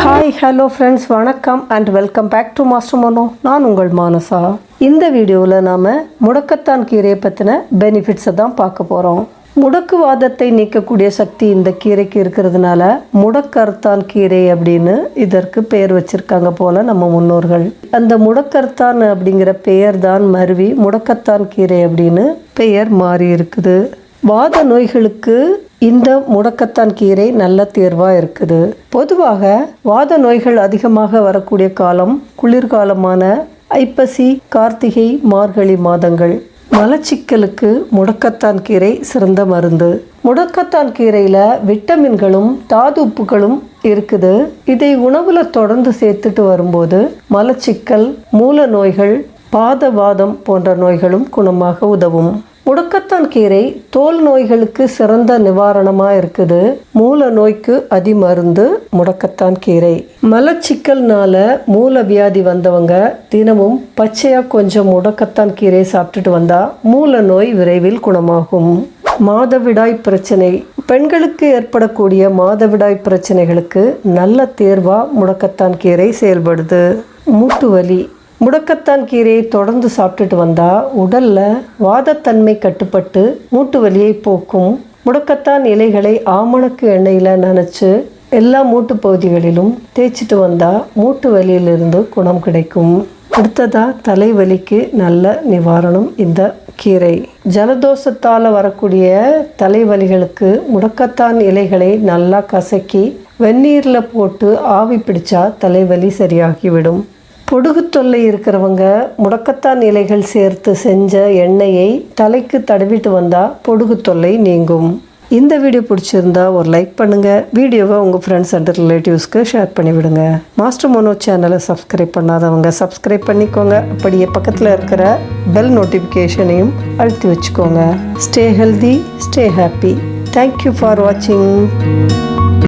Hi hello friends, வணக்கம் and welcome back to master mono. நான் உங்கள் மானசா. இந்த வீடியோவில் நாம் முடக்கத்தான் கீரையை பற்றின பெனிஃபிட்ஸை தான் பார்க்க போகிறோம். முடக்குவாதத்தை நீக்கக்கூடிய சக்தி இந்த கீரைக்கு இருக்கிறதுனால முடக்கர்த்தான் கீரை அப்படின்னு இதற்கு பெயர் வச்சிருக்காங்க போல நம்ம முன்னோர்கள். அந்த முடக்கர்த்தான் அப்படிங்கிற பெயர் தான் மருவி முடக்கத்தான் கீரை அப்படின்னு பெயர் மாறி இருக்குது. வாத நோய்களுக்கு இந்த முடக்கத்தான் கீரை நல்ல தேர்வாக இருக்குது. பொதுவாக வாத நோய்கள் அதிகமாக வரக்கூடிய காலம் குளிர்காலமான ஐப்பசி, கார்த்திகை, மார்கழி மாதங்கள். மலச்சிக்கலுக்கு முடக்கத்தான் கீரை சிறந்த மருந்து. முடக்கத்தான் கீரையில் விட்டமின்களும் தாது உப்புகளும் இருக்குது. இதை உணவில் தொடர்ந்து சேர்த்துட்டு வரும்போது மலச்சிக்கல், மூல நோய்கள், பாதவாதம் போன்ற நோய்களும் குணமாக உதவும். முடக்கத்தான் கீரை தோல் நோய்களுக்கு சிறந்த நிவாரணமாக இருக்குது. மூல நோய்க்கு அதிமருந்து முடக்கத்தான் கீரை. மலச்சிக்கல்னால மூல வியாதி வந்தவங்க தினமும் பச்சையாக கொஞ்சம் முடக்கத்தான் கீரை சாப்பிட்டுட்டு வந்தால் மூல நோய் விரைவில் குணமாகும். மாதவிடாய் பிரச்சனை. பெண்களுக்கு ஏற்படக்கூடிய மாதவிடாய் பிரச்சனைகளுக்கு நல்ல தேர்வாக முடக்கத்தான் கீரை செயல்படுது. மூட்டு வலி. முடக்கத்தான் கீரையை தொடர்ந்து சாப்பிட்டுட்டு வந்தால் உடலில் வாதத்தன்மை கட்டுப்பட்டு மூட்டு வலியை போக்கும். முடக்கத்தான் இலைகளை ஆமணக்கு எண்ணெயில் நனைச்சு எல்லா மூட்டு பகுதிகளிலும் தேய்ச்சிட்டு வந்தால் மூட்டு வலியிலிருந்து குணம் கிடைக்கும். அடுத்ததாக தலைவலிக்கு நல்ல நிவாரணம் இந்த கீரை. ஜலதோஷத்தால் வரக்கூடிய தலைவலிகளுக்கு முடக்கத்தான் இலைகளை நல்லா கசக்கி வெந்நீரில் போட்டு ஆவி பிடிச்சா தலைவலி சரியாகிவிடும். பொடுகு தொல்லை இருக்கிறவங்க முடக்கத்தான் இலைகள் சேர்த்து செஞ்ச எண்ணெயை தலைக்கு தடவிட்டு வந்தால் பொடுகு தொல்லை நீங்கும். இந்த வீடியோ பிடிச்சிருந்தா ஒரு லைக் பண்ணுங்கள். வீடியோவை உங்கள் ஃப்ரெண்ட்ஸ் அண்ட் ரிலேட்டிவ்ஸ்க்கு ஷேர் பண்ணிவிடுங்க. மாஸ்டர் மோனோ சேனலை சப்ஸ்கிரைப் பண்ணாதவங்க சப்ஸ்கிரைப் பண்ணிக்கோங்க. அப்படியே பக்கத்தில் இருக்கிற பெல் நோட்டிஃபிகேஷனையும் அழுத்தி வச்சுக்கோங்க. Stay healthy, stay happy. Thank you for வாட்சிங்.